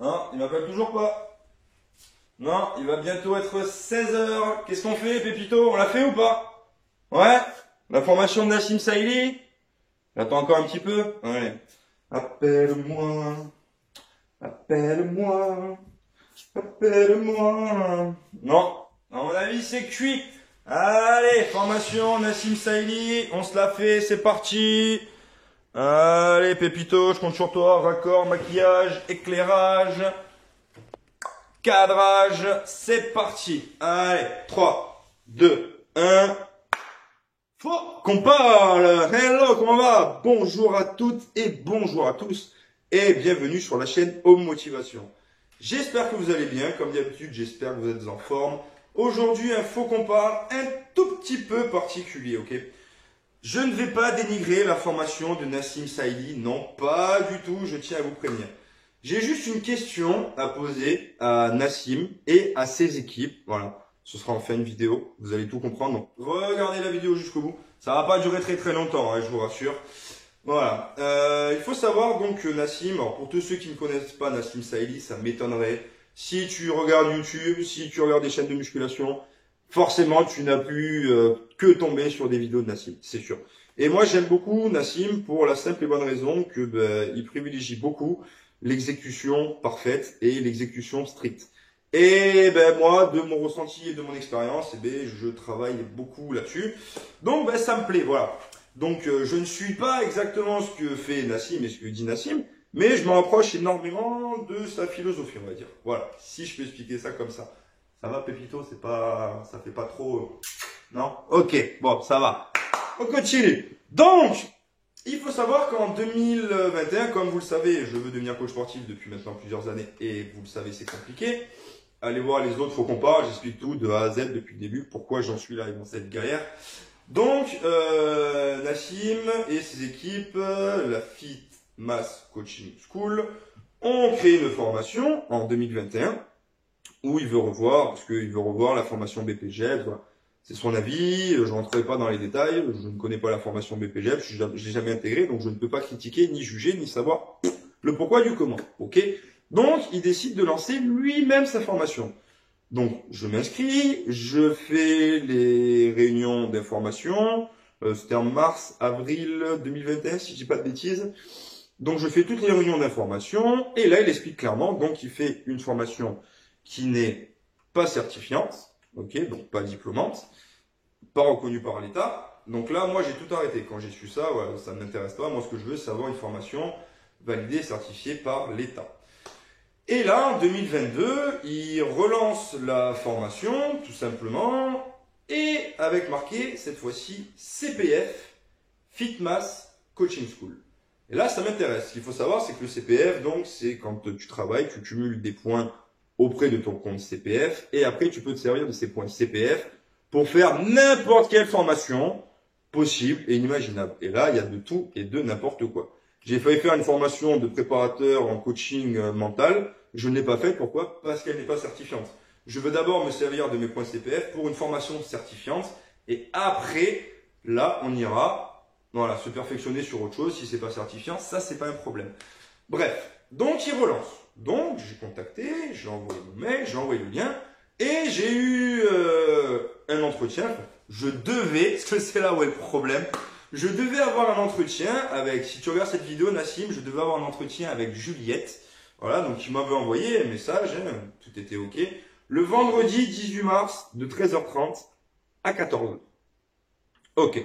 Non, il m'appelle toujours pas. Non, il va bientôt être 16 h. Qu'est-ce qu'on fait, Pépito? On l'a fait ou pas? Ouais? La formation de Nassim Saïli? J'attends encore un petit peu? Allez. Appelle-moi, appelle-moi, appelle-moi. Non, à mon avis, c'est cuit. Allez, formation Nassim Saïli, on se la fait, c'est parti. Allez, Pépito, je compte sur toi. Raccord, maquillage, éclairage, cadrage, c'est parti. Allez, 3, 2, 1. Faut qu'on parle. Hello, comment va? Bonjour à toutes et bonjour à tous et bienvenue sur la chaîne Home Motivation. J'espère que vous allez bien, comme d'habitude, j'espère que vous êtes en forme. Aujourd'hui, un faut qu'on parle un tout petit peu particulier, ok? Je ne vais pas dénigrer la formation de Nassim Saïli, non, pas du tout, je tiens à vous prévenir. J'ai juste une question à poser à Nassim et à ses équipes, voilà. Ce sera en fin de vidéo, vous allez tout comprendre. Donc, regardez la vidéo jusqu'au bout. Ça va pas durer très longtemps, hein, je vous rassure. Voilà. Il faut savoir donc que Nassim, alors pour tous ceux qui ne connaissent pas Nassim Saïli, ça m'étonnerait. Si tu regardes YouTube, si tu regardes des chaînes de musculation, forcément tu n'as plus que tomber sur des vidéos de Nassim, c'est sûr. Et moi j'aime beaucoup Nassim pour la simple et bonne raison que il privilégie beaucoup l'exécution parfaite et l'exécution stricte. Et moi, de mon ressenti et de mon expérience, je travaille beaucoup là-dessus. Donc ça me plaît, voilà. Donc je ne suis pas exactement ce que fait Nassim et ce que dit Nassim, mais je me rapproche énormément de sa philosophie, on va dire. Voilà, si je peux expliquer ça comme ça. Ça va, Pépito, c'est pas, ça fait pas trop, non? Ok, bon, ça va. On continue. Donc, il faut savoir qu'en 2021, comme vous le savez, je veux devenir coach sportif depuis maintenant plusieurs années et vous le savez, c'est compliqué. Allez voir les autres, faut qu'on parle, j'explique tout de A à Z depuis le début, pourquoi j'en suis là dans cette galère. Donc, Nassim et ses équipes, la Fit Mass Coaching School, ont créé une formation en 2021 où il veut revoir, parce qu'il veut revoir la formation BPGEP, voilà. C'est son avis, je ne rentrerai pas dans les détails, je ne connais pas la formation BPGEP, je ne l'ai jamais intégrée, donc je ne peux pas critiquer, ni juger, ni savoir le pourquoi du comment, ok? Donc, il décide de lancer lui-même sa formation. Donc, je m'inscris, je fais les réunions d'information, c'était en mars, avril 2021, si je dis pas de bêtises. Donc, je fais toutes les réunions d'information, et là, il explique clairement, donc, il fait une formation qui n'est pas certifiante, ok, donc pas diplômante, pas reconnue par l'État. Donc là, moi, j'ai tout arrêté. Quand j'ai su ça, voilà, ça ne m'intéresse pas. Moi, ce que je veux, c'est avoir une formation validée et certifiée par l'État. Et là, en 2022, il relance la formation, tout simplement, et avec marqué, cette fois-ci, CPF, Fitmass Coaching School. Et là, ça m'intéresse. Ce qu'il faut savoir, c'est que le CPF, donc, c'est quand tu travailles, tu cumules des points auprès de ton compte CPF, et après, tu peux te servir de ces points CPF pour faire n'importe quelle formation possible et inimaginable. Et là, il y a de tout et de n'importe quoi. J'ai failli faire une formation de préparateur en coaching mental. Je ne l'ai pas faite. Pourquoi? Parce qu'elle n'est pas certifiante. Je veux d'abord me servir de mes points CPF pour une formation certifiante. Et après, là, on ira, voilà, se perfectionner sur autre chose. Si c'est pas certifiant, ça, c'est pas un problème. Bref. Donc, il relance. Donc, j'ai contacté, j'ai envoyé mon mail, j'ai envoyé le lien. Et j'ai eu un entretien. Je devais, parce que c'est là où est le problème. Je devais avoir un entretien avec, si tu regardes cette vidéo, Nassim, je devais avoir un entretien avec Juliette. Voilà, donc il m'avait envoyé un message, hein, tout était ok. Le vendredi 18 mars de 13h30 à 14h. Ok.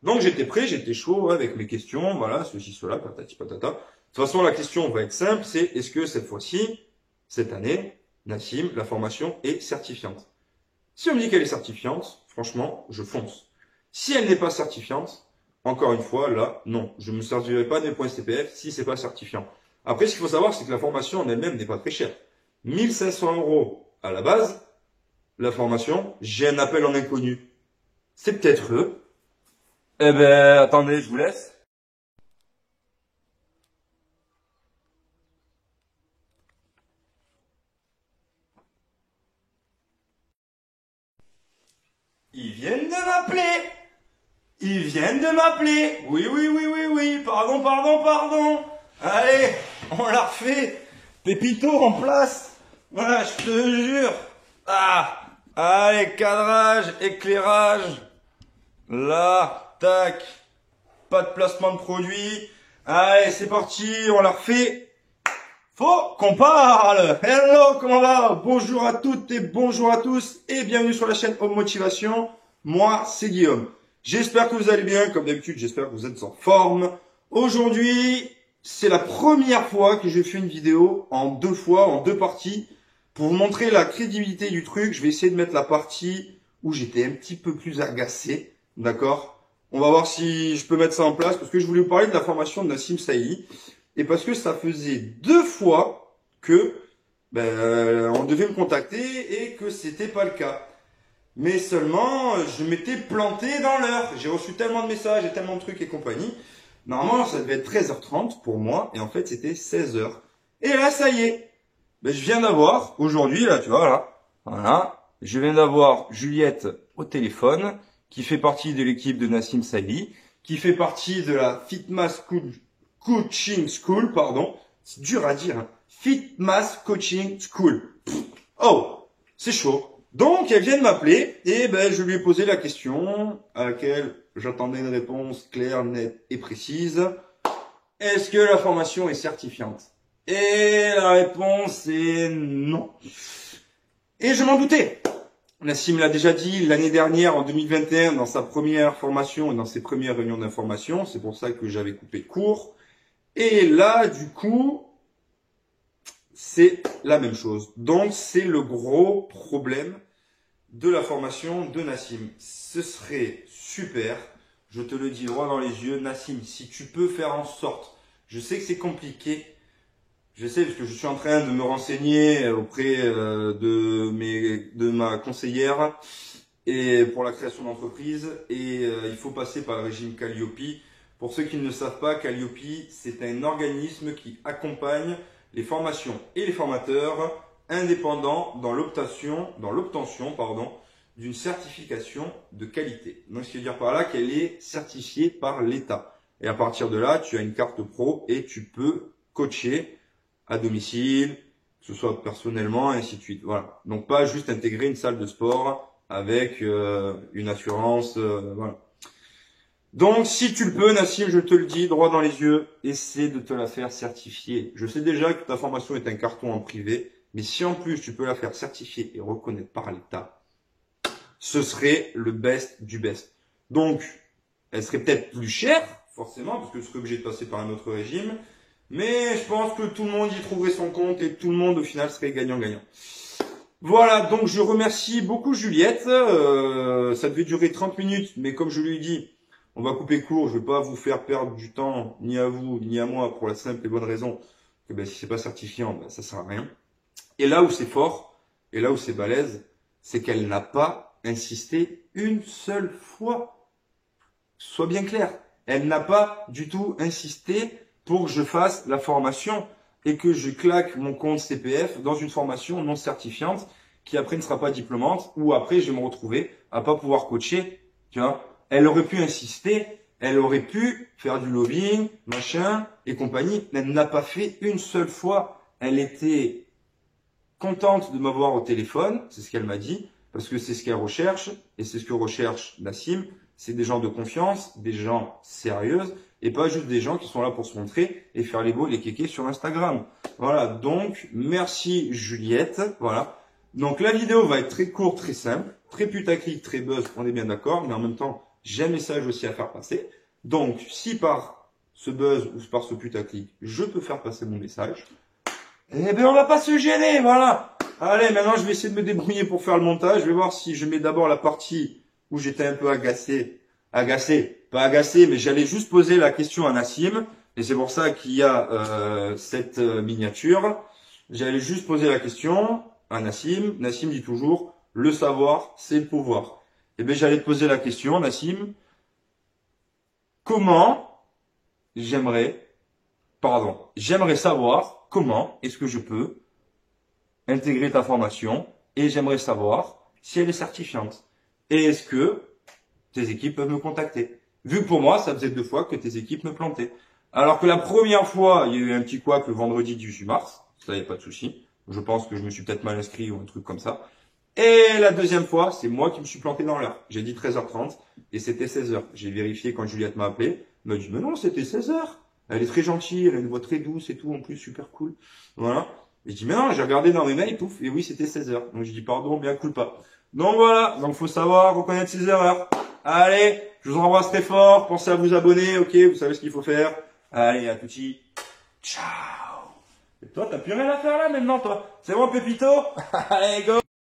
Donc j'étais prêt, j'étais chaud avec mes questions, voilà, ceci, cela, patati patata. De toute façon, la question va être simple, c'est est-ce que cette fois-ci, cette année, Nassim, la formation est certifiante? Si on me dit qu'elle est certifiante, franchement, je fonce. Si elle n'est pas certifiante, encore une fois, là, non. Je ne me servirai pas des points CPF si c'est pas certifiant. Après, ce qu'il faut savoir, c'est que la formation en elle-même n'est pas très chère. 1500 € à la base, la formation, j'ai un appel en inconnu. C'est peut-être eux. Eh attendez, je vous laisse. Ils viennent de m'appeler. Ils viennent de m'appeler. Oui. Pardon. Allez, on l'a refait. Pépito en place. Voilà, je te jure. Ah, allez, cadrage, éclairage. Là, tac. Pas de placement de produit. Allez, c'est parti, on la refait. Faut qu'on parle. Hello, comment va? Bonjour à toutes et bonjour à tous et bienvenue sur la chaîne Home Motivation. Moi, c'est Guillaume. J'espère que vous allez bien. Comme d'habitude, j'espère que vous êtes en forme. Aujourd'hui, c'est la première fois que je fais une vidéo en deux parties. Pour vous montrer la crédibilité du truc, je vais essayer de mettre la partie où j'étais un petit peu plus agacé. D'accord? On va voir si je peux mettre ça en place parce que je voulais vous parler de la formation de Nassim Saïdi. Et parce que ça faisait 2 fois que on devait me contacter et que c'était pas le cas. Mais seulement, je m'étais planté dans l'heure. J'ai reçu tellement de messages et tellement de trucs et compagnie. Normalement, ça devait être 13h30 pour moi. Et en fait, c'était 16h. Et là, ça y est. Je viens d'avoir, aujourd'hui, là, tu vois, là. Voilà. Je viens d'avoir Juliette au téléphone, qui fait partie de l'équipe de Nassim Saïdi, qui fait partie de la Fitmass Coaching School, pardon. C'est dur à dire, hein. Fitmass Coaching School. Oh, c'est chaud. Donc, elle vient de m'appeler et je lui ai posé la question à laquelle j'attendais une réponse claire, nette et précise. Est-ce que la formation est certifiante? Et la réponse est non. Et je m'en doutais. Nassim l'a déjà dit l'année dernière, en 2021, dans sa première formation et dans ses premières réunions d'information. C'est pour ça que j'avais coupé court. Et là, du coup, c'est la même chose. Donc, c'est le gros problème de la formation de Nassim. Ce serait super, je te le dis droit dans les yeux, Nassim, si tu peux faire en sorte, je sais que c'est compliqué, je sais parce que je suis en train de me renseigner auprès de ma conseillère et pour la création d'entreprise et il faut passer par le régime Calliope. Pour ceux qui ne le savent pas, Calliope, c'est un organisme qui accompagne les formations et les formateurs indépendants dans l'obtention, d'une certification de qualité. Donc, ce qui veut dire par là qu'elle est certifiée par l'État. Et à partir de là, tu as une carte pro et tu peux coacher à domicile, que ce soit personnellement, et ainsi de suite. Voilà. Donc, pas juste intégrer une salle de sport avec une assurance, voilà. Donc, si tu le peux, Nassim, je te le dis droit dans les yeux, essaie de te la faire certifier. Je sais déjà que ta formation est un carton en privé, mais si en plus tu peux la faire certifier et reconnaître par l'État, ce serait le best du best. Donc, elle serait peut-être plus chère, forcément, parce que tu serais obligé de passer par un autre régime, mais je pense que tout le monde y trouverait son compte et tout le monde, au final, serait gagnant-gagnant. Voilà, donc je remercie beaucoup Juliette. Ça devait durer 30 minutes, mais comme je lui ai dit, on va couper court, je ne vais pas vous faire perdre du temps, ni à vous, ni à moi, pour la simple et bonne raison que si c'est pas certifiant, ça sert à rien. Et là où c'est fort, et là où c'est balèze, c'est qu'elle n'a pas insisté une seule fois. Sois bien clair, elle n'a pas du tout insisté pour que je fasse la formation et que je claque mon compte CPF dans une formation non certifiante qui après ne sera pas diplômante ou après je vais me retrouver à pas pouvoir coacher, tu vois. Elle aurait pu insister, elle aurait pu faire du lobbying, machin et compagnie. Elle n'a pas fait une seule fois. Elle était contente de m'avoir au téléphone, c'est ce qu'elle m'a dit, parce que c'est ce qu'elle recherche et c'est ce que recherche Nassim. C'est des gens de confiance, des gens sérieuses et pas juste des gens qui sont là pour se montrer et faire les beaux et les kékés sur Instagram. Voilà, donc merci Juliette. Voilà. Donc la vidéo va être très courte, très simple, très putaclic, très buzz, on est bien d'accord, mais en même temps, j'ai un message aussi à faire passer. Donc, si par ce buzz ou par ce putaclic, je peux faire passer mon message, eh bien, on va pas se gêner, voilà. Allez, maintenant, je vais essayer de me débrouiller pour faire le montage. Je vais voir si je mets d'abord la partie où j'étais un peu pas agacé, mais j'allais juste poser la question à Nassim. Et c'est pour ça qu'il y a cette miniature. J'allais juste poser la question à Nassim. Nassim dit toujours, le savoir, c'est le pouvoir. Eh bien, j'allais te poser la question, Nassim. J'aimerais savoir comment est-ce que je peux intégrer ta formation et j'aimerais savoir si elle est certifiante. Et est-ce que tes équipes peuvent me contacter? Vu que pour moi, ça faisait 2 fois que tes équipes me plantaient. Alors que la première fois, il y a eu un petit couac le vendredi 18 mars. Ça, y a pas de souci. Je pense que je me suis peut-être mal inscrit ou un truc comme ça. Et la deuxième fois, c'est moi qui me suis planté dans l'heure. J'ai dit 13h30 et c'était 16h. J'ai vérifié quand Juliette m'a appelé. Elle m'a dit, mais non, c'était 16h. Elle est très gentille, elle a une voix très douce et tout, en plus, super cool. Voilà. Et je dis, mais non, j'ai regardé dans mes mails, pouf, et oui, c'était 16h. Donc, je dis, pardon, bien culpa. Donc, voilà. Donc, faut savoir reconnaître ses erreurs. Allez, je vous embrasse très fort. Pensez à vous abonner, ok? Vous savez ce qu'il faut faire. Allez, à tout de suite. Ciao. Et toi, t'as plus rien à faire là, maintenant, toi? C'est bon, Pépito? Allez, go!